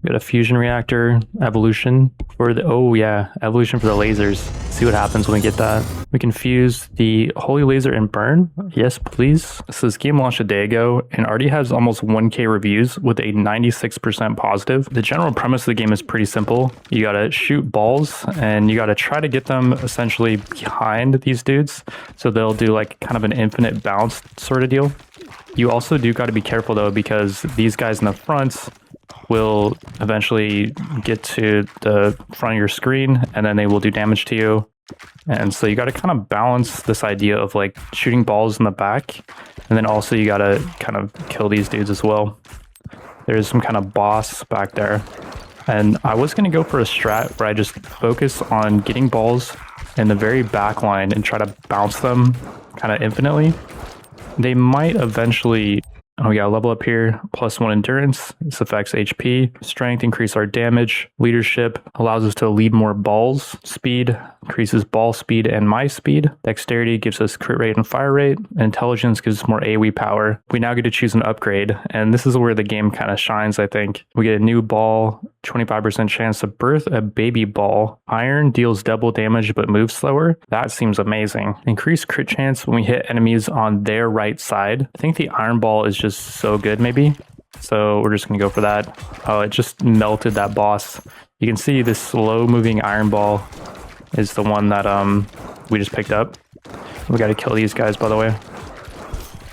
We got a fusion reactor, evolution for the, oh yeah, evolution for the lasers. See what happens when we get that. We can fuse the holy laser and burn. Yes, please. So this game launched a day ago and already has almost 1K reviews with a 96% positive. The general premise of the game is pretty simple. You gotta shoot balls and you gotta try to get them essentially behind these dudes. So they'll do like kind of an infinite bounce sort of deal. You also do gotta be careful though, because these guys in the front will eventually get to the front of your screen and then they will do damage to you. And so you got to kind of balance this idea of like shooting balls in the back, and then also you got to kind of kill these dudes as well. There's some kind of boss back there, and I was going to go for a strat where I just focus on getting balls in the very back line and try to bounce them kind of infinitely. They might eventually... Oh, we got a level up here, +1 endurance. This affects HP. Strength, increase our damage. Leadership allows us to lead more balls. Speed increases ball speed and my speed. Dexterity gives us crit rate and fire rate. Intelligence gives us more AoE power. We now get to choose an upgrade, and this is where the game kind of shines, I think. We get a new ball, 25% chance to birth a baby ball. Iron deals double damage but moves slower. That seems amazing. Increased crit chance when we hit enemies on their right side. I think the iron ball is just so good, maybe. So we're just gonna go for that. Oh, it just melted that boss. You can see this slow moving iron ball is the one that we just picked up. We got to kill these guys, by the way.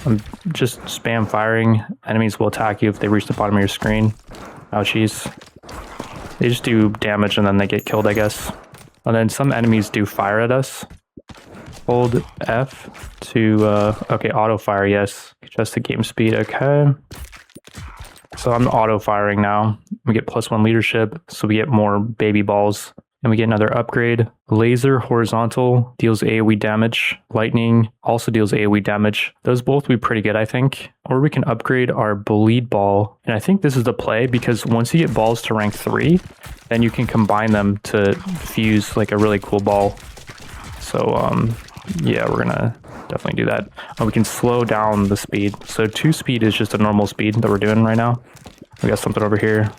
I'm just spam firing. Enemies will attack you if they reach the bottom of your screen. Ouchies. They just do damage and then they get killed, I guess. And then some enemies do fire at us. Hold F to, okay, auto fire, yes. Adjust the game speed, okay. So I'm auto firing now. We get +1 leadership, so we get more baby balls. And we get another upgrade. Laser horizontal deals AoE damage. Lightning also deals AoE damage. Those both will be pretty good, I think. Or we can upgrade our bleed ball. And I think this is the play, because once you get balls to rank 3, then you can combine them to fuse like a really cool ball. So yeah, we're gonna definitely do that. We can slow down the speed. So 2 speed is just a normal speed that we're doing right now. We got something over here.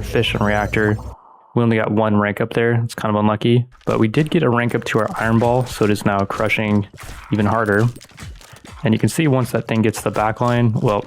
Fission reactor. We only got 1 rank up there. It's kind of unlucky, but we did get a rank up to our iron ball, so it is now crushing even harder. And you can see once that thing gets to the back line, well,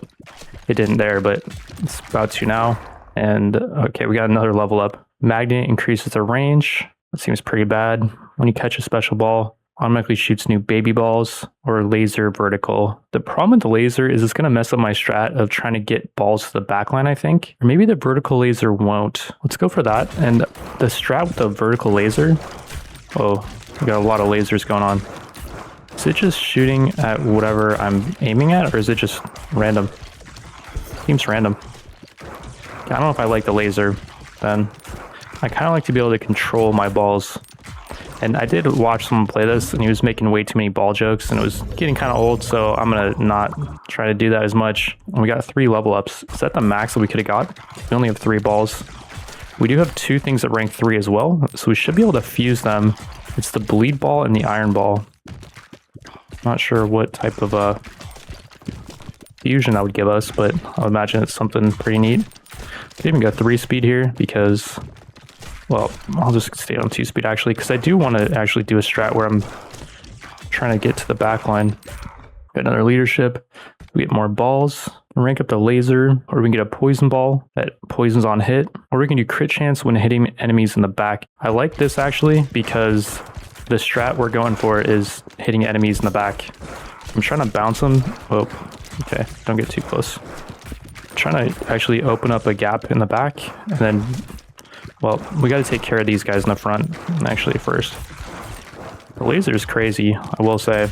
it didn't there, but it's about to now. And okay, we got another level up. Magnet increases the range. That seems pretty bad. When you catch a special ball, automatically shoots new baby balls. Or laser vertical. The problem with the laser is it's going to mess up my strat of trying to get balls to the back line, I think. Or maybe the vertical laser won't. Let's go for that. And the strat with the vertical laser, oh, we got a lot of lasers going on. Is it just shooting at whatever I'm aiming at, or is it just random? Seems random. I don't know if I like the laser then. I kind of like to be able to control my balls. And I did watch someone play this, and he was making way too many ball jokes, and it was getting kind of old, so I'm going to not try to do that as much. And we got 3 level ups. Is that the max that we could have got? We only have 3 balls. We do have 2 things at rank 3 as well, so we should be able to fuse them. It's the bleed ball and the iron ball. Not sure what type of fusion that would give us, but I would imagine it's something pretty neat. Could even go 3 speed here because... Well, I'll just stay on 2 speed actually, because I do want to actually do a strat where I'm trying to get to the back line. Got another leadership. We get more balls. Rank up the laser, or we can get a poison ball that poisons on hit, or we can do crit chance when hitting enemies in the back. I like this actually because the strat we're going for is hitting enemies in the back. I'm trying to bounce them. Oh, okay, don't get too close. I'm trying to actually open up a gap in the back, and then... Well, we got to take care of these guys in the front, actually, first. The laser is crazy, I will say.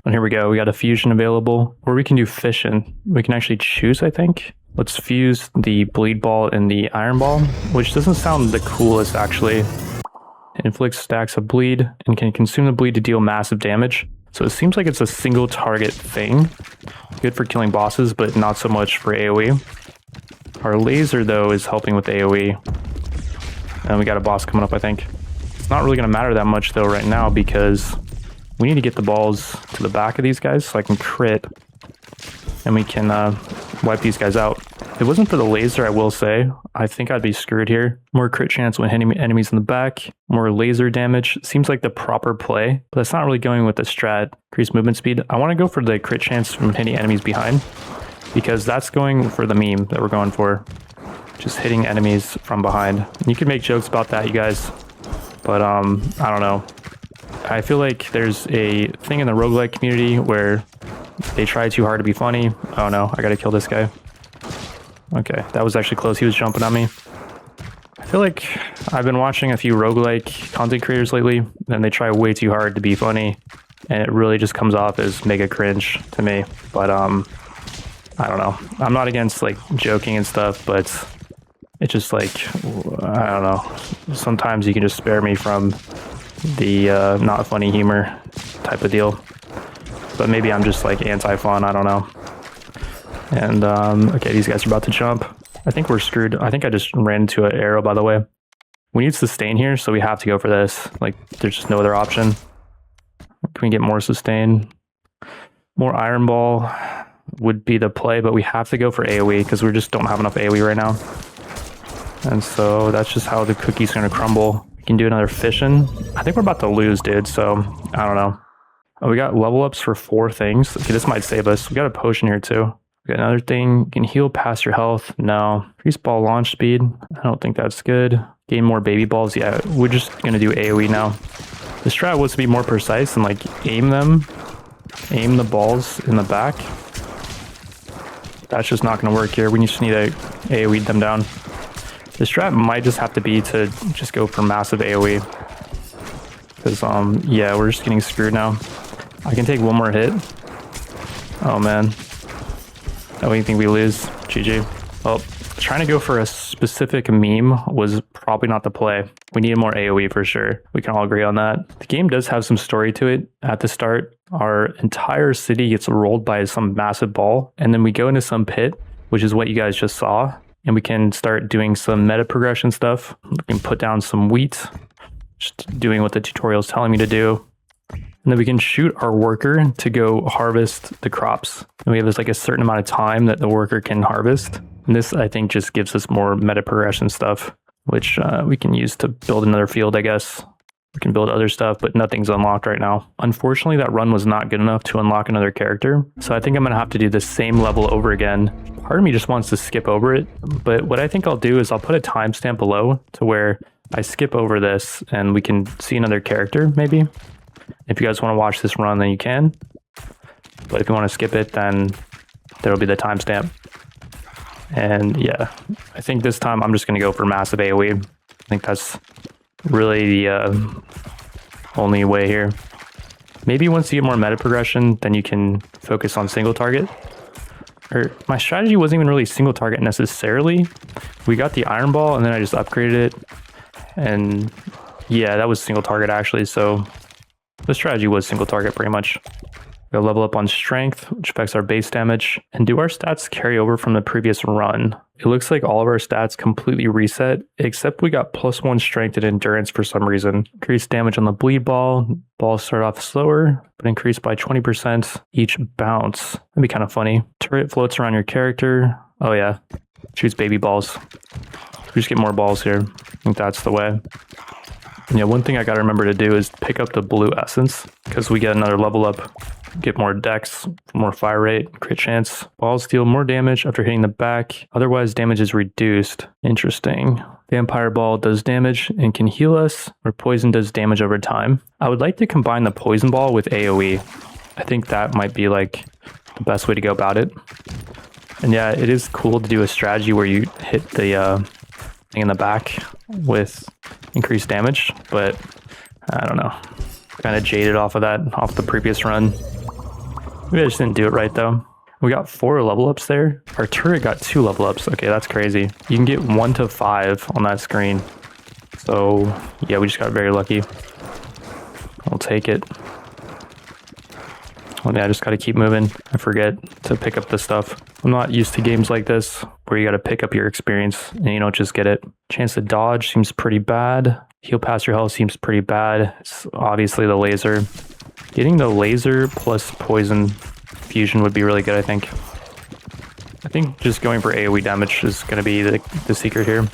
And here we go. We got a fusion available, or we can do fission. We can actually choose, I think. Let's fuse the bleed ball and the iron ball, which doesn't sound the coolest, actually. It inflicts stacks of bleed and can consume the bleed to deal massive damage. So it seems like it's a single target thing. Good for killing bosses, but not so much for AoE. Our laser, though, is helping with AoE. And we got a boss coming up, I think. It's not really going to matter that much, though, right now, because we need to get the balls to the back of these guys so I can crit. And we can wipe these guys out. If it wasn't for the laser, I will say, I think I'd be screwed here. More crit chance when hitting enemies in the back, more laser damage. Seems like the proper play, but that's not really going with the strat. Increased movement speed. I want to go for the crit chance from hitting enemies behind, because that's going for the meme that we're going for. Just hitting enemies from behind. You can make jokes about that, you guys, but I don't know. I feel like there's a thing in the roguelike community where they try too hard to be funny. Oh no, I gotta kill this guy. Okay, that was actually close. He was jumping on me. I feel like I've been watching a few roguelike content creators lately, and they try way too hard to be funny, and it really just comes off as mega cringe to me. But I don't know. I'm not against like joking and stuff, but it's just like, I don't know. Sometimes you can just spare me from the not funny humor type of deal. But maybe I'm just like anti-fun, I don't know. And okay, these guys are about to jump. I think we're screwed. I think I just ran into an arrow, by the way. We need sustain here, so we have to go for this. Like, there's just no other option. Can we get more sustain? More iron ball would be the play, but we have to go for AoE because we just don't have enough AoE right now. And so that's just how the cookie's gonna crumble. We can do another fission. I think we're about to lose, dude, so I don't know. Oh, we got level ups for 4 things. Okay, this might save us. We got a potion here too. We got another thing. You can heal past your health. No. Increase ball launch speed. I don't think that's good. Gain more baby balls. Yeah, we're just gonna do AoE now. The strat was to be more precise and like aim the balls in the back. That's just not gonna work here. We just need to AoE them down. The strat might just have to be to just go for massive AoE. Because yeah, we're just getting screwed now. I can take one more hit. Oh man. Oh, you think we lose? GG. Well, trying to go for a specific meme was probably not the play. We needed more AoE for sure. We can all agree on that. The game does have some story to it. At the start, our entire city gets rolled by some massive ball, and then we go into some pit, which is what you guys just saw, and we can start doing some meta progression stuff. We can put down some wheat, just doing what the tutorial is telling me to do. And then we can shoot our worker to go harvest the crops. And we have this like a certain amount of time that the worker can harvest. And this, I think, just gives us more meta progression stuff, which we can use to build another field, I guess. We can build other stuff, but nothing's unlocked right now. Unfortunately, that run was not good enough to unlock another character. So I think I'm gonna have to do the same level over again. Part of me just wants to skip over it. But what I think I'll do is I'll put a timestamp below to where I skip over this and we can see another character, maybe. If you guys want to watch this run, then you can. But if you want to skip it, then there'll be the timestamp. And yeah, I think this time I'm just going to go for massive AoE. I think that's really the only way here. Maybe once you get more meta progression, then you can focus on single target. Or my strategy wasn't even really single target necessarily. We got the iron ball and then I just upgraded it. And yeah, that was single target actually, so the strategy was single target pretty much. We'll level up on strength, which affects our base damage. And do our stats carry over from the previous run? It looks like all of our stats completely reset, except we got +1 strength and endurance for some reason. Increased damage on the bleed ball. Balls start off slower, but increased by 20% each bounce. That'd be kind of funny. Turret floats around your character. Oh yeah, shoots baby balls. We just get more balls here. I think that's the way. And yeah, one thing I gotta remember to do is pick up the blue essence, because we get another level up. Get more dex, more fire rate, crit chance. Balls deal more damage after hitting the back. Otherwise, damage is reduced. Interesting. Vampire ball does damage and can heal us, or poison does damage over time. I would like to combine the poison ball with AoE. I think that might be like the best way to go about it. And yeah, it is cool to do a strategy where you hit the thing in the back with increased damage, but I don't know. Kind of jaded off of that, off the previous run. Maybe I just didn't do it right though. We got 4 level ups there. Our turret got 2 level ups. Okay, that's crazy. You can get 1 to 5 on that screen. So yeah, we just got very lucky. I'll take it. Well, yeah, I just gotta keep moving. I forget to pick up the stuff. I'm not used to games like this where you gotta pick up your experience and you don't just get it. Chance to dodge seems pretty bad. Heal past your health seems pretty bad. It's obviously the laser. Getting the laser plus poison fusion would be really good, I think. I think just going for AoE damage is going to be the secret here.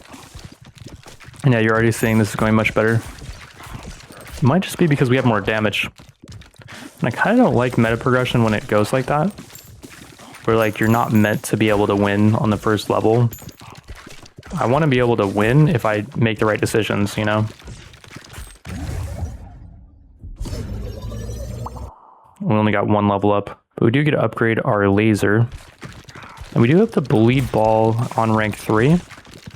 And yeah, you're already seeing this is going much better. It might just be because we have more damage. And I kind of don't like meta progression when it goes like that. Where like you're not meant to be able to win on the first level. I want to be able to win if I make the right decisions, you know? We only got one level up, but we do get to upgrade our laser. And we do have the bleed ball on rank 3.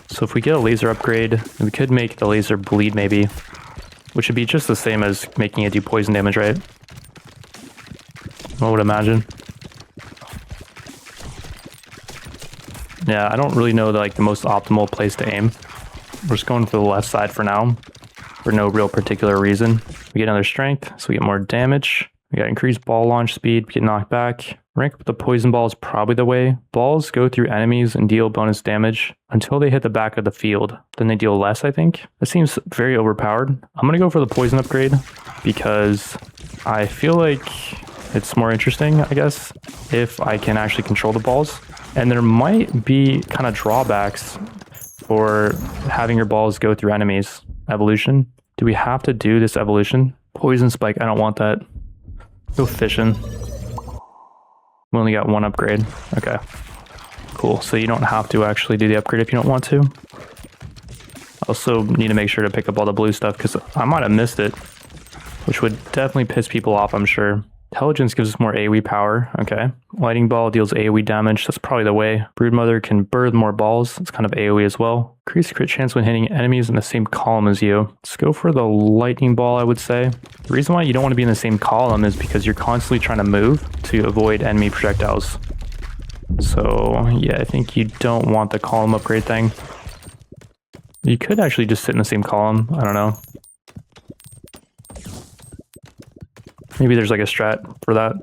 So if we get a laser upgrade, we could make the laser bleed maybe, which would be just the same as making it do poison damage, right? I would imagine. Yeah, I don't really know the most optimal place to aim. We're just going for the left side for now, for no real particular reason. We get another strength, so we get more damage. We got increased ball launch speed, we get knocked back. Rank with the poison ball is probably the way. Balls go through enemies and deal bonus damage until they hit the back of the field. Then they deal less, I think. That seems very overpowered. I'm going to go for the poison upgrade because I feel like it's more interesting, I guess, if I can actually control the balls. And there might be kind of drawbacks for having your balls go through enemies. Evolution. Do we have to do this evolution? Poison spike, I don't want that. Go fishing. We only got one upgrade. Okay. Cool. So you don't have to actually do the upgrade if you don't want to. Also need to make sure to pick up all the blue stuff because I might have missed it, which would definitely piss people off, I'm sure. Intelligence gives us more AoE power. Okay. Lightning ball deals AoE damage. That's probably the way. Broodmother can birth more balls. It's kind of AoE as well. Increase crit chance when hitting enemies in the same column as you. Let's go for the lightning ball, I would say. The reason why you don't want to be in the same column is because you're constantly trying to move to avoid enemy projectiles. So yeah, I think you don't want the column upgrade thing. You could actually just sit in the same column. I don't know. Maybe there's like a strat for that.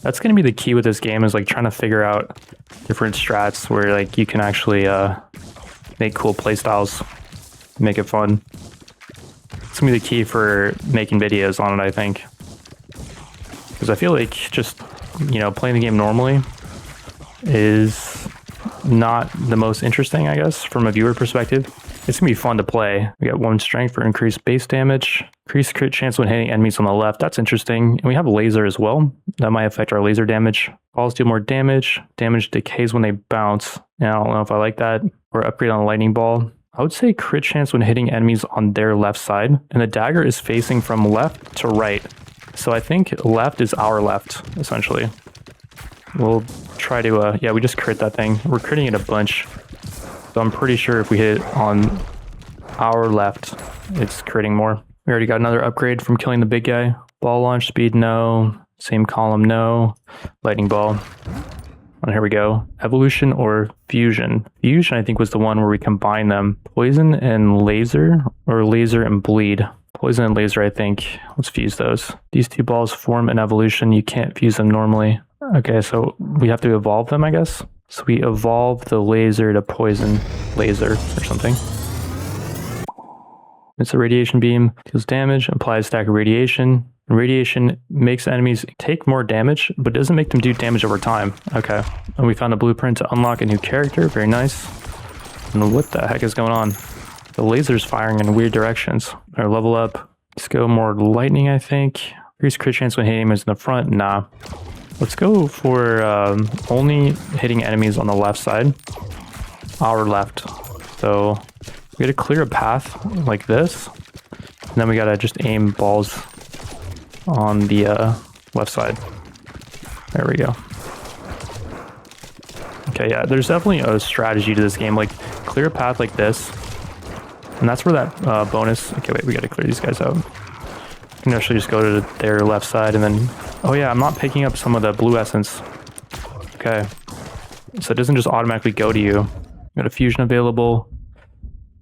That's going to be the key with this game, is like trying to figure out different strats where like you can actually make cool playstyles, make it fun. It's going to be the key for making videos on it, I think. Because I feel like just, you know, playing the game normally is not the most interesting, I guess, from a viewer perspective. It's going to be fun to play. We got 1 strength for increased base damage. Increased crit chance when hitting enemies on the left. That's interesting. And we have a laser as well. That might affect our laser damage. Balls do more damage. Damage decays when they bounce. And I don't know if I like that. Or upgrade on the lightning ball. I would say crit chance when hitting enemies on their left side. And the dagger is facing from left to right. So I think left is our left, essentially. We'll try to, yeah, we just crit that thing. We're critting it a bunch. So I'm pretty sure if we hit it on our left, it's critting more. We already got another upgrade from killing the big guy. Ball launch speed, no. Same column, no. Lightning ball. And here we go. Evolution or fusion. Fusion, I think, was the one where we combine them. Poison and laser, or laser and bleed. Poison and laser, I think. Let's fuse those. These two balls form an evolution. You can't fuse them normally. Okay, so we have to evolve them, I guess. So we evolve the laser to poison laser or something. It's a radiation beam, deals damage, applies stack of radiation. And radiation makes enemies take more damage, but doesn't make them do damage over time. Okay. And we found a blueprint to unlock a new character. Very nice. And what the heck is going on? The laser's firing in weird directions. Or level up. Let's go more lightning, I think. Increase crit chance when hitting enemies in the front. Nah. Let's go for only hitting enemies on the left side. Our left. So we gotta clear a path like this. And then we gotta just aim balls on the left side. There we go. Okay, yeah, there's definitely a strategy to this game. Like, clear a path like this. And that's where that bonus... Okay, wait, we gotta clear these guys out. You can actually just go to their left side and then... Oh yeah, I'm not picking up some of the blue essence. Okay. So it doesn't just automatically go to you. Got a fusion available.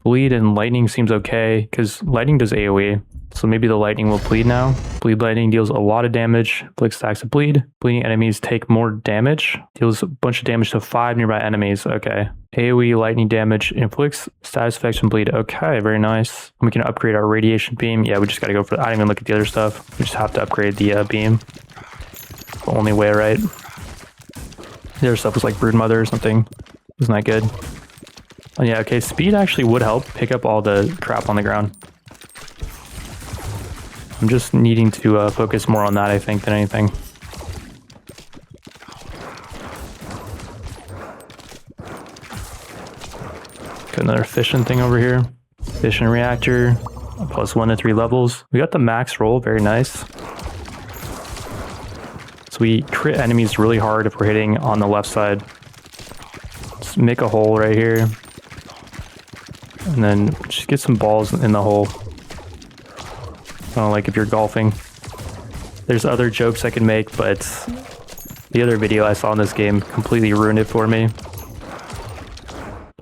Bleed and lightning seems okay, because lightning does AoE. So maybe the lightning will bleed now. Bleed lightning deals a lot of damage. Inflicts stacks of bleed. Bleeding enemies take more damage. Deals a bunch of damage to 5 nearby enemies. Okay. AoE lightning damage inflicts status effects from bleed. Okay, very nice. We can upgrade our radiation beam. Yeah, we just gotta go for that. I didn't even look at the other stuff. We just have to upgrade the beam. The only way, right? The other stuff was like Broodmother or something. Wasn't that good? Oh yeah, okay, speed actually would help pick up all the crap on the ground. I'm just needing to focus more on that, I think, than anything. Got another fission thing over here. Fission reactor, +1 to 3 levels. We got the max roll, very nice. So we crit enemies really hard if we're hitting on the left side. Just make a hole right here. And then just get some balls in the hole. Kind of like if you're golfing. There's other jokes I can make, but the other video I saw in this game completely ruined it for me.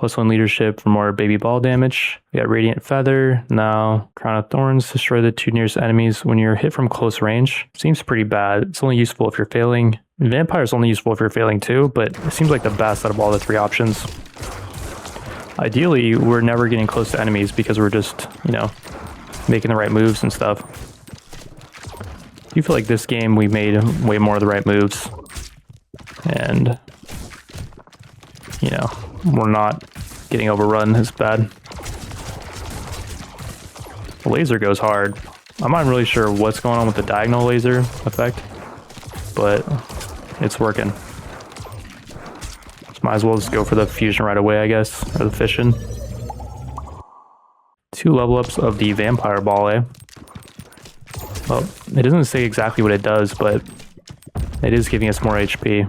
+1 leadership for more baby ball damage. We got Radiant Feather. Now, Crown of Thorns. Destroy the 2 nearest enemies when you're hit from close range. Seems pretty bad. It's only useful if you're failing. Vampire is only useful if you're failing too, but it seems like the best out of all the 3 options. Ideally, we're never getting close to enemies because we're just, you know, making the right moves and stuff. I do feel like this game we made way more of the right moves. And, you know, we're not getting overrun as bad. The laser goes hard. I'm not really sure what's going on with the diagonal laser effect, but it's working. So might as well just go for the fusion right away, I guess, or the fission. 2 level ups of the vampire ball, eh? Well, it doesn't say exactly what it does, but it is giving us more HP.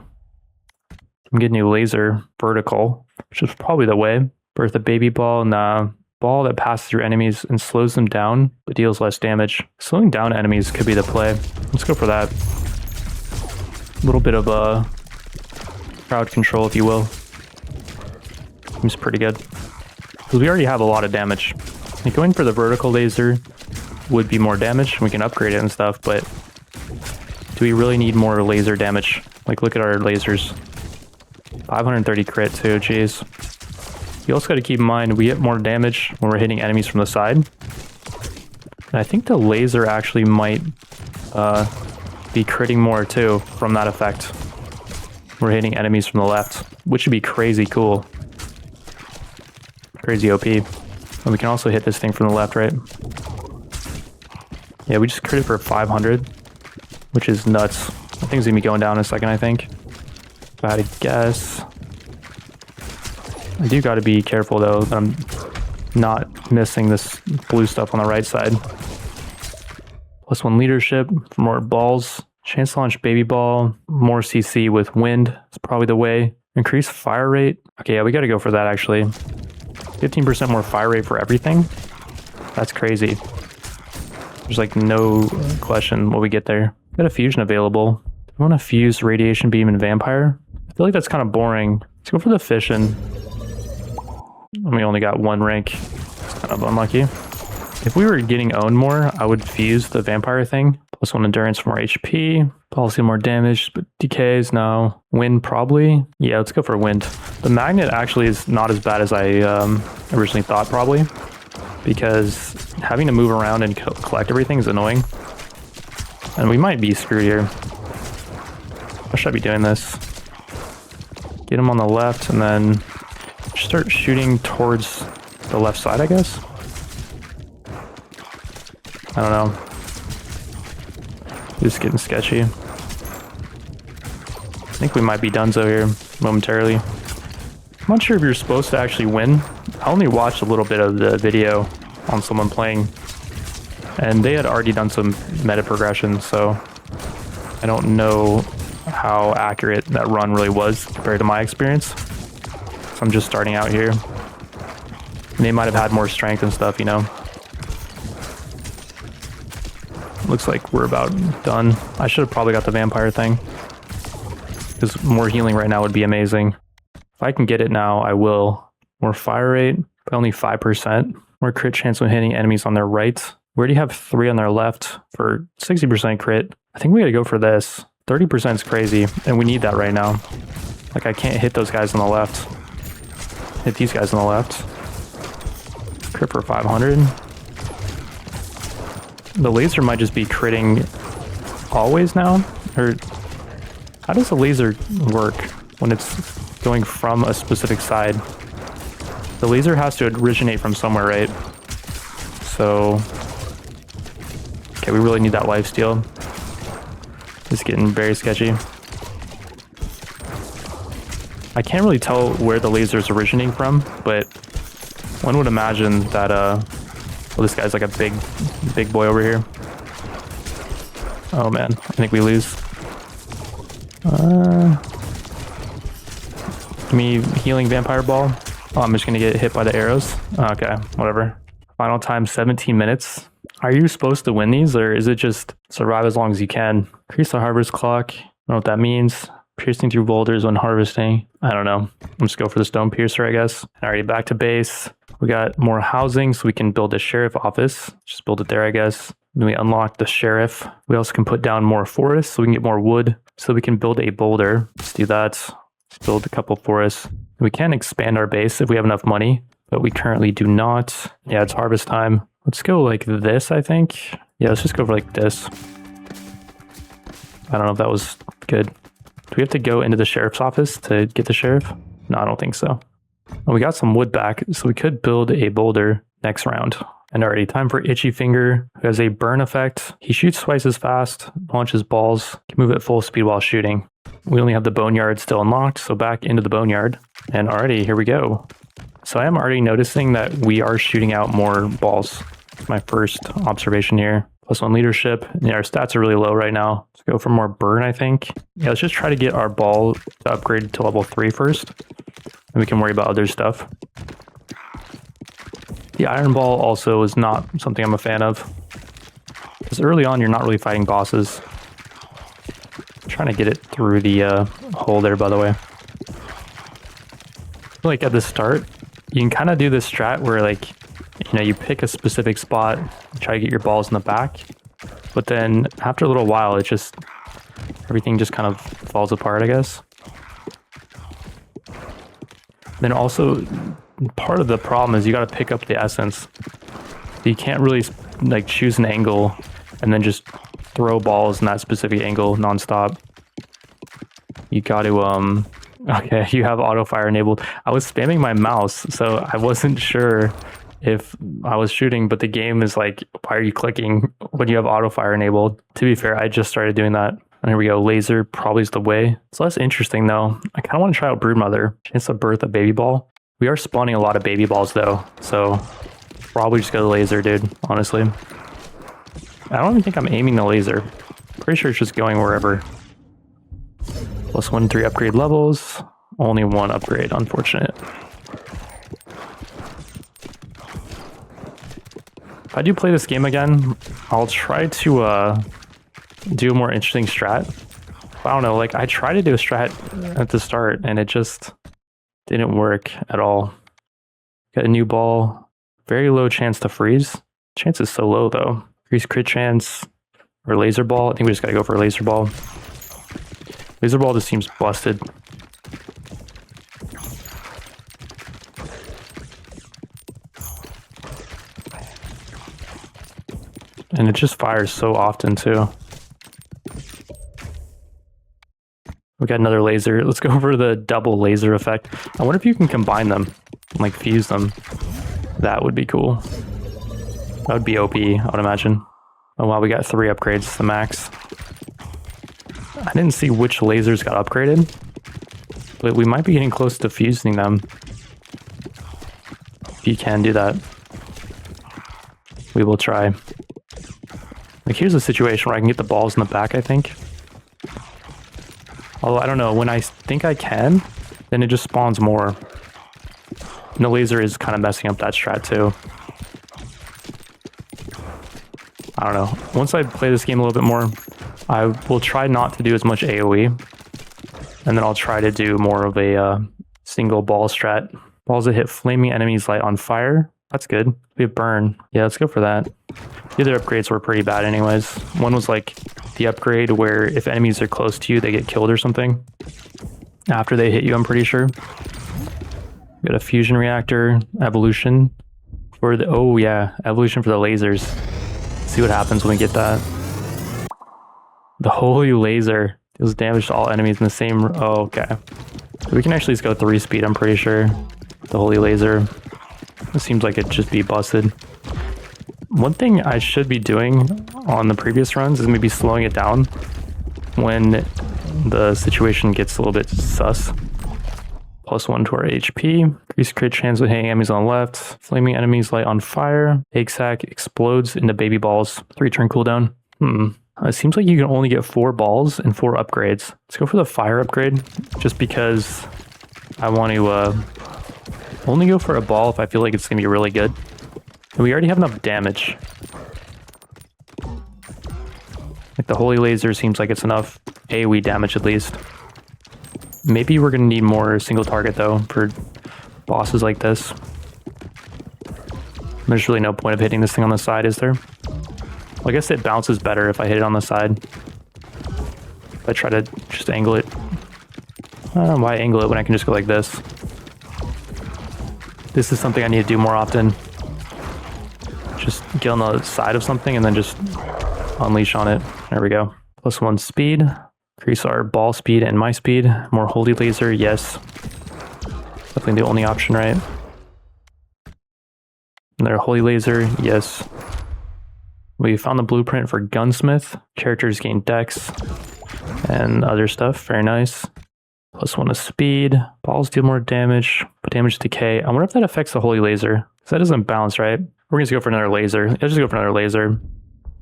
I'm getting a laser vertical, which is probably the way. Birth a baby ball and a ball that passes through enemies and slows them down, but deals less damage. Slowing down enemies could be the play. Let's go for that. A little bit of crowd control, if you will. Seems pretty good. Because we already have a lot of damage. Like going for the vertical laser would be more damage. We can upgrade it and stuff, but do we really need more laser damage? Like, look at our lasers. 530 crit too, jeez. You also got to keep in mind we get more damage when we're hitting enemies from the side. And I think the laser actually might be critting more too from that effect. We're hitting enemies from the left, which would be crazy cool. Crazy OP. And we can also hit this thing from the left, right? Yeah, we just crit it for 500, which is nuts. That thing's gonna be going down in a second, I think. If I had to guess. I do gotta be careful though that I'm not missing this blue stuff on the right side. +1 leadership for more balls. Chance to launch baby ball. More CC with wind. It's probably the way. Increase fire rate. Okay, yeah, we gotta go for that actually. 15% more fire rate for everything. That's crazy. There's like no question what we get there. Got a fusion available. Do we want to fuse radiation beam and vampire? I feel like that's kind of boring. Let's go for the fission. We only got 1 rank. It's kind of unlucky. If we were getting owned more, I would fuse the vampire thing. +1 endurance for more HP. Policy more damage, but decays now. Wind probably. Yeah, let's go for wind. The magnet actually is not as bad as I originally thought probably. Because having to move around and collect everything is annoying. And we might be screwed here. How should I be doing this? Get him on the left and then start shooting towards the left side, I guess? I don't know. Just getting sketchy. I think we might be donezo here momentarily. I'm not sure if you're supposed to actually win. I only watched a little bit of the video on someone playing, and they had already done some meta progression, so I don't know how accurate that run really was compared to my experience. So I'm just starting out here. And they might have had more strength and stuff, you know. Looks like we're about done. I should have probably got the vampire thing, because more healing right now would be amazing. If I can get it now, I will. More fire rate, by only 5%. More crit chance when hitting enemies on their right. We already have 3 on their left for 60% crit. I think we gotta go for this. 30% is crazy, and we need that right now. Like, I can't hit those guys on the left. Hit these guys on the left. Crit for 500. The laser might just be critting always now? Or how does the laser work? when it's going from a specific side. The laser has to originate from somewhere, right? So, okay, we really need that lifesteal. It's getting very sketchy. I can't really tell where the laser is originating from, but one would imagine that, well, this guy's like a big boy over here. Oh man, I think we lose. Give me healing vampire ball. Oh, I'm just gonna get hit by the arrows. Okay, whatever. Final time 17 minutes. Are you supposed to win these, or is it just survive as long as you can? Increase the harvest clock. I don't know what that means. Piercing through boulders when harvesting. I don't know. Let's go for the stone piercer, I guess. Alrighty, back to base. We got more housing, so we can build a sheriff office. Just build it there, I guess. Then we unlock the sheriff. We also can put down more forests, so we can get more wood. So we can build a boulder. Let's do that. Let's build a couple forests. We can expand our base if we have enough money, but we currently do not. Yeah, it's harvest time. Let's go like this, I think. Yeah, let's just go for like this. I don't know if that was good. Do we have to go into the sheriff's office to get the sheriff? No, I don't think so. Well, we got some wood back, so we could build a boulder next round. And already time for Itchy Finger, who has a burn effect. He shoots twice as fast, launches balls, can move at full speed while shooting. We only have the boneyard still unlocked, so back into the boneyard. And already, here we go. So I am already noticing that we are shooting out more balls. That's my first observation here. +1 leadership. Yeah, our stats are really low right now. Let's go for more burn, I think. Yeah, let's just try to get our ball to upgrade to level 3 first. And we can worry about other stuff. The iron ball also is not something I'm a fan of. Because early on, you're not really fighting bosses. I'm trying to get it through the hole there, by the way. Like at the start, you can kind of do this strat where like, you know, you pick a specific spot, try to get your balls in the back, but then after a little while, it just, everything just kind of falls apart, I guess. Then also, part of the problem is you got to pick up the essence. You can't really like choose an angle and then just throw balls in that specific angle nonstop. You got to, okay, you have auto fire enabled. I was spamming my mouse, so I wasn't sure if I was shooting, but the game is like, why are you clicking when you have auto fire enabled? To be fair, I just started doing that. And here we go, laser probably is the way. It's less interesting though. I kind of want to try out Broodmother. Chance to birth a baby ball. We are spawning a lot of baby balls though, so probably just go to laser, dude, honestly. I don't even think I'm aiming the laser. Pretty sure it's just going wherever. +1 3 upgrade levels. Only 1 upgrade, unfortunate. If I do play this game again, I'll try to do a more interesting strat. I don't know, like I tried to do a strat at the start and it just didn't work at all. Got a new ball. Very low chance to freeze. Chance is so low though. Increase crit chance or laser ball. I think we just gotta go for a laser ball. Laser ball just seems busted. And it just fires so often too. We got another laser. Let's go over the double laser effect. I wonder if you can combine them, like fuse them. That would be cool. That would be OP, I would imagine. Oh wow, we got 3 upgrades, the max. I didn't see which lasers got upgraded, but we might be getting close to fusing them. If you can do that, we will try. Like here's a situation where I can get the balls in the back, I think. Although I don't know, when I think I can, then it just spawns more. And the laser is kind of messing up that strat too. I don't know. Once I play this game a little bit more, I will try not to do as much AoE. And then I'll try to do more of a single ball strat. Balls that hit flaming enemies light on fire. That's good. We have burn. Yeah, let's go for that. The other upgrades were pretty bad anyways. One was like the upgrade where if enemies are close to you, they get killed or something. After they hit you, I'm pretty sure. We got a fusion reactor, evolution for the, oh yeah, evolution for the lasers. See what happens when we get that. The holy laser deals damage to all enemies in the same, oh, okay. We can actually just go 3 speed, I'm pretty sure. The Holy Laser. It seems like it'd just be busted. One thing I should be doing on the previous runs is maybe slowing it down when the situation gets a little bit sus. +1 to our HP. Increase crit chance with hitting enemies on the left. Flaming enemies light on fire. Egg sack explodes into baby balls. 3 turn cooldown. It seems like you can only get 4 balls and 4 upgrades. Let's go for the fire upgrade, just because I want to only go for a ball if I feel like it's going to be really good. And we already have enough damage. Like the Holy Laser seems like it's enough AoE damage at least. Maybe we're going to need more single target though for bosses like this. There's really no point of hitting this thing on the side, is there? Well, I guess it bounces better if I hit it on the side. If I try to just angle it. I don't know why angle it when I can just go like this. This is something I need to do more often. Just get on the side of something and then just unleash on it. There we go. +1 speed. Increase our ball speed and my speed. More Holy Laser, yes. Definitely the only option, right? Another Holy Laser, yes. We found the blueprint for Gunsmith. Characters gain dex and other stuff. Very nice. +1 to speed. Balls deal more damage, but damage decay. I wonder if that affects the Holy Laser. Because that doesn't bounce, right? We're going to go for another laser. Let's just go for another laser.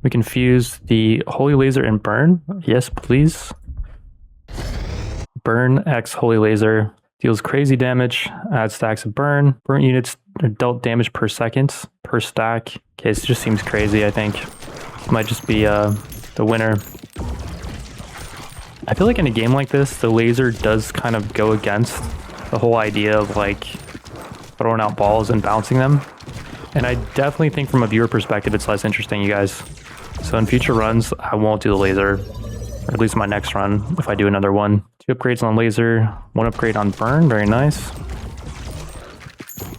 We can fuse the Holy Laser and Burn. Yes, please. Burn X Holy Laser. Deals crazy damage. Adds stacks of burn. Burn units are dealt damage per second. Per stack. Okay, this just seems crazy, I think. This might just be the winner. I feel like in a game like this, the laser does kind of go against the whole idea of like throwing out balls and bouncing them. And I definitely think from a viewer perspective, it's less interesting, you guys. So in future runs, I won't do the laser, or at least my next run, if I do another one. 2 upgrades on laser, 1 upgrade on burn, very nice.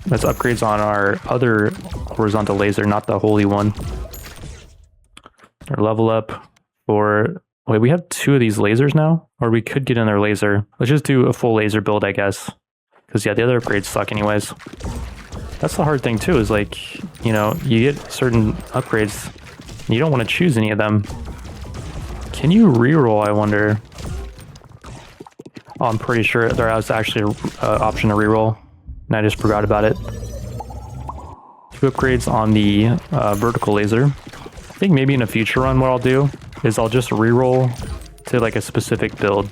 That's upgrades on our other horizontal laser, not the holy one. Our level up for... Wait, we have 2 of these lasers now? Or we could get another laser. Let's just do a full laser build, I guess. Because, yeah, the other upgrades suck anyways. That's the hard thing, too, is like, you know, you get certain upgrades, and you don't want to choose any of them. Can you reroll, I wonder? Oh, I'm pretty sure there was actually an option to reroll, and I just forgot about it. 2 upgrades on the vertical laser. I think maybe in a future run what I'll do is I'll just reroll to like a specific build.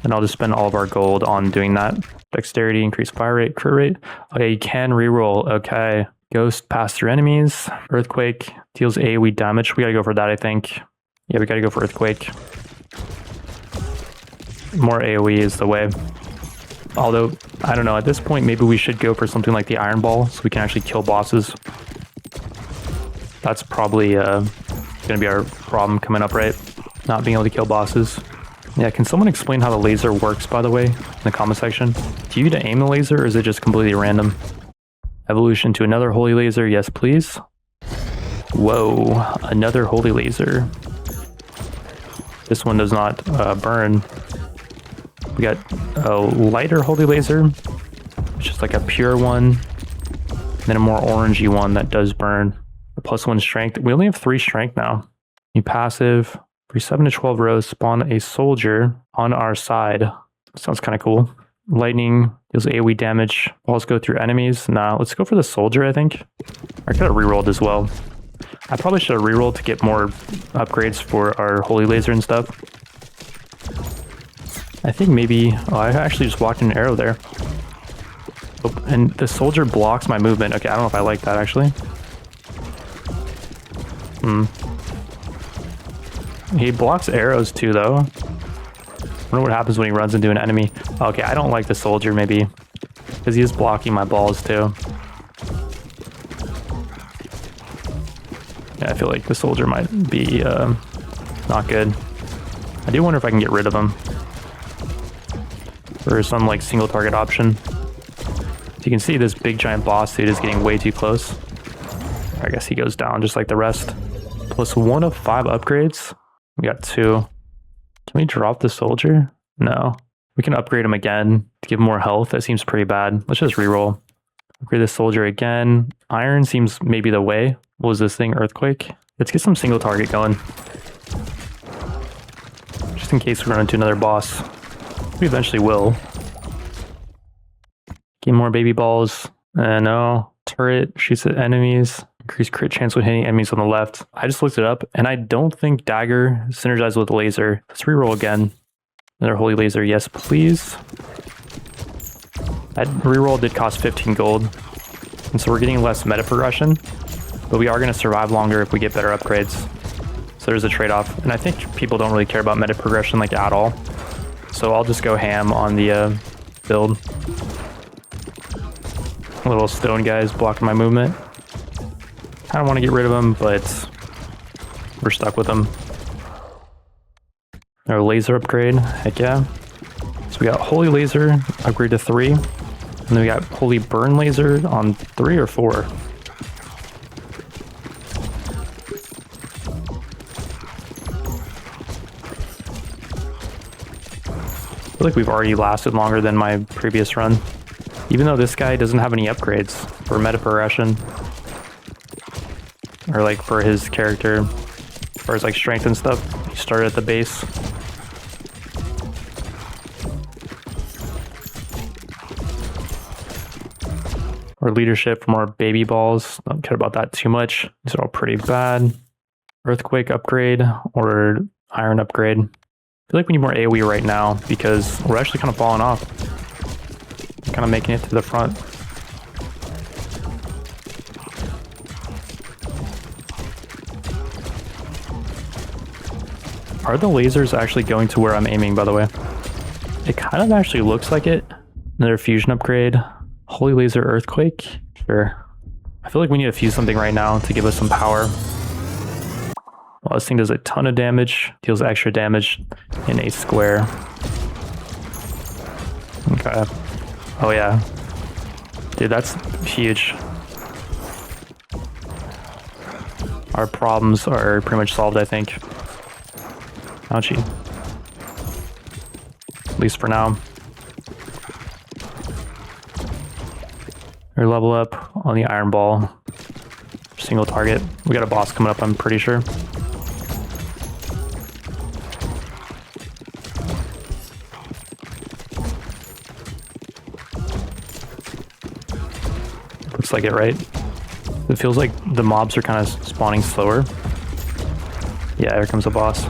And I'll just spend all of our gold on doing that. Dexterity, increase fire rate, crit rate. Okay, you can reroll. Okay. Ghost, pass through enemies. Earthquake, deals AoE damage. We gotta go for that, I think. Yeah, we gotta go for Earthquake. More AoE is the way. Although, I don't know, at this point, maybe we should go for something like the Iron Ball so we can actually kill bosses. That's probably gonna be our problem coming up, right? Not being able to kill bosses. Yeah, can someone explain how the laser works, by the way, in the comment section? Do you need to aim the laser, or is it just completely random? Evolution to another Holy Laser, yes please. Whoa, another Holy Laser. This one does not burn. We got a lighter Holy Laser, which is like a pure one, and then a more orangey one that does burn. A +1 strength. We only have 3 strength now. New passive. For 7 to 12 rows, spawn a soldier on our side. Sounds kind of cool. Lightning deals AoE damage. Balls go through enemies. Nah, let's go for the soldier, I think. I could have rerolled as well. I probably should have rerolled to get more upgrades for our Holy Laser and stuff. I think maybe... Oh, I actually just walked in an arrow there. Oh, and the soldier blocks my movement. Okay, I don't know if I like that, actually. He blocks arrows too, though. I wonder what happens when he runs into an enemy. Okay, I don't like the soldier, maybe. Because he is blocking my balls, too. Yeah, I feel like the soldier might be not good. I do wonder if I can get rid of him. Or some, like, single target option. So you can see this big giant boss dude is getting way too close. I guess he goes down just like the rest. +1 of 5 upgrades. We got 2. Can we drop the soldier? No. We can upgrade him again to give him more health. That seems pretty bad. Let's just reroll. Upgrade the soldier again. Iron seems maybe the way. What was this thing? Earthquake? Let's get some single target going. Just in case we run into another boss. We eventually will. Get more baby balls. No. Turret shoots at enemies. Increase crit chance when hitting enemies on the left. I just looked it up, and I don't think dagger synergizes with laser. Let's reroll again. Another holy laser, yes please. That reroll did cost 15 gold, and so we're getting less meta progression, but we are going to survive longer if we get better upgrades. So there's a trade-off, and I think people don't really care about meta progression like at all. So I'll just go ham on the build. Little stone guys blocking my movement. I don't want to get rid of them, but we're stuck with them. Our laser upgrade, heck yeah. So we got holy laser, upgrade to 3. And then we got holy burn laser on 3 or 4. I feel like we've already lasted longer than my previous run. Even though this guy doesn't have any upgrades for meta progression. Or like for his character, as far as like strength and stuff. He started at the base. Or leadership for more baby balls. Don't care about that too much. These are all pretty bad. Earthquake upgrade or iron upgrade. I feel like we need more AoE right now because we're actually kind of falling off. Kind of making it to the front. Are the lasers actually going to where I'm aiming, by the way? It kind of actually looks like it. Another fusion upgrade. Holy laser earthquake? Sure. I feel like we need to fuse something right now to give us some power. Well, this thing does a ton of damage. Deals extra damage in a square. Okay. Oh yeah. Dude, that's huge. Our problems are pretty much solved, I think. Ouchie. At least for now. Or level up on the iron ball. Single target. We got a boss coming up, I'm pretty sure. Looks like it, right? It feels like the mobs are kind of spawning slower. Yeah, here comes a boss.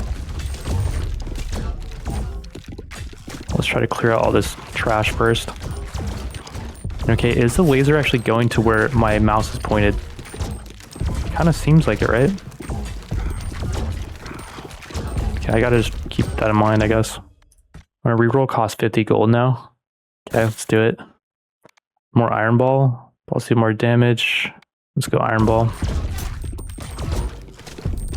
Let's try to clear out all this trash first. Okay, is the laser actually going to where my mouse is pointed? Kind of seems like it, right? Okay, I gotta just keep that in mind, I guess. My reroll costs 50 gold now. Okay, let's do it. More iron ball. Balls do more damage. Let's go iron ball.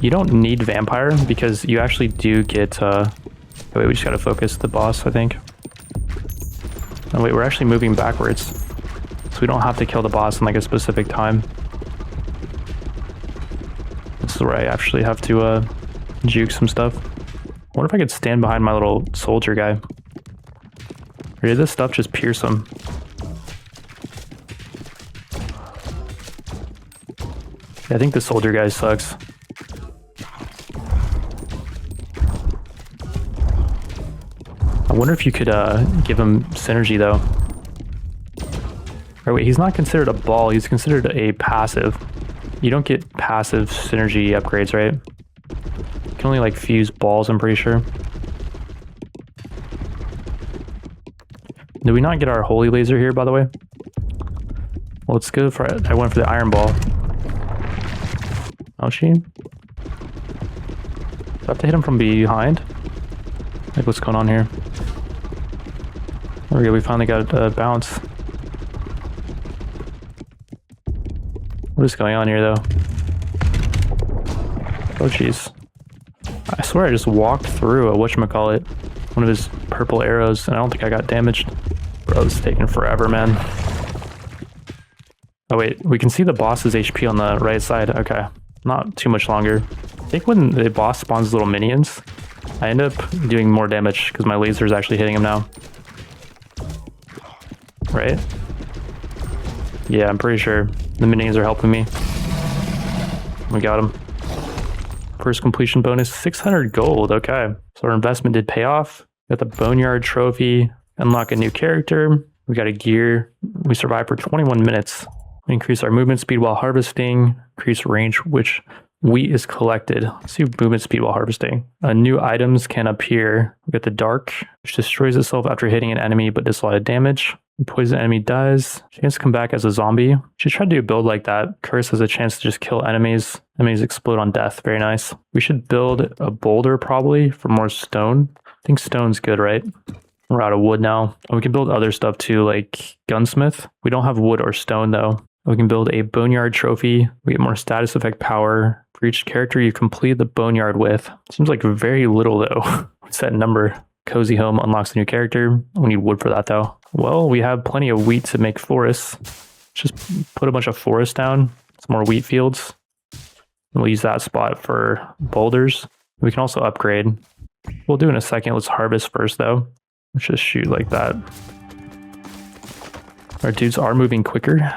You don't need vampire because you actually do get wait, we just gotta focus the boss, I think. Oh wait, we're actually moving backwards. So we don't have to kill the boss in like a specific time. This is where I actually have to juke some stuff. I wonder if I could stand behind my little soldier guy. Or did this stuff just pierce him? Yeah, I think the soldier guy sucks. I wonder if you could give him synergy though. Or wait, he's not considered a ball, he's considered a passive. You don't get passive synergy upgrades, right? You can only like fuse balls, I'm pretty sure. Did we not get our holy laser here, by the way? Well, let's go for it. I went for the iron ball. Oh, she? Do I have to hit him from behind? Like, what's going on here? There we go, we finally got a bounce. What is going on here, though? Oh, jeez. I swear I just walked through a whatchamacallit, one of his purple arrows, and I don't think I got damaged. Bro, this is taking forever, man. Oh, wait, we can see the boss's HP on the right side. Okay, not too much longer. I think when the boss spawns little minions, I end up doing more damage because my laser is actually hitting him now. right? Yeah, I'm pretty sure the minis are helping me. We got them. First completion bonus, 600 gold. Okay, so our investment did pay off. Got the Boneyard trophy, unlock a new character. We got a gear. We survived for 21 minutes. We increase our movement speed while harvesting, increase range, which wheat is collected. Let's see movement speed while harvesting. New items can appear. We got the Dark, which destroys itself after hitting an enemy but does a lot of damage. Poison enemy dies. Chance to come back as a zombie. Should try to do a build like that. Curse has a chance to just kill enemies. Enemies explode on death. Very nice. We should build a boulder probably for more stone. I think stone's good, right? We're out of wood now. We can build other stuff too, like gunsmith. We don't have wood or stone though. We can build a boneyard trophy. We get more status effect power for each character you complete the boneyard with. Seems like very little though. What's that number? Cozy home unlocks a new character. We need wood for that though. Well, we have plenty of wheat to make forests. Just put a bunch of forest down. Some more wheat fields. We'll use that spot for boulders. We can also upgrade. We'll do in a second. Let's harvest first though. Let's just shoot like that. Our dudes are moving quicker.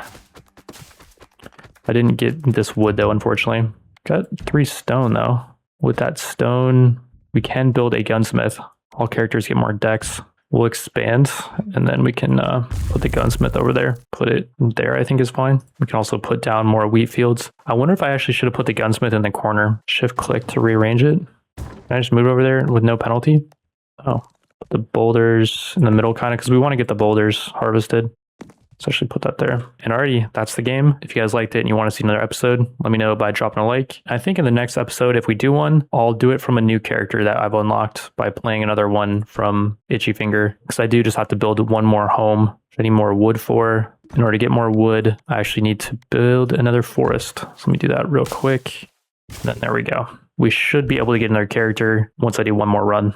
I didn't get this wood though, unfortunately. Got 3 stone though. With that stone, we can build a gunsmith. All characters get more dex. We'll expand, and then we can put the gunsmith over there. Put it there, I think is fine. We can also put down more wheat fields. I wonder if I actually should have put the gunsmith in the corner. Shift click to rearrange it. Can I just move over there with no penalty? Oh, put the boulders in the middle kind of, because we want to get the boulders harvested. Let's actually put that there. And already, that's the game. If you guys liked it and you want to see another episode, let me know by dropping a like. I think in the next episode, if we do one, I'll do it from a new character that I've unlocked by playing another one from Itchy Finger. Because I do just have to build one more home. I need more wood for. In order to get more wood, I actually need to build another forest. So let me do that real quick. And then there we go. We should be able to get another character once I do one more run.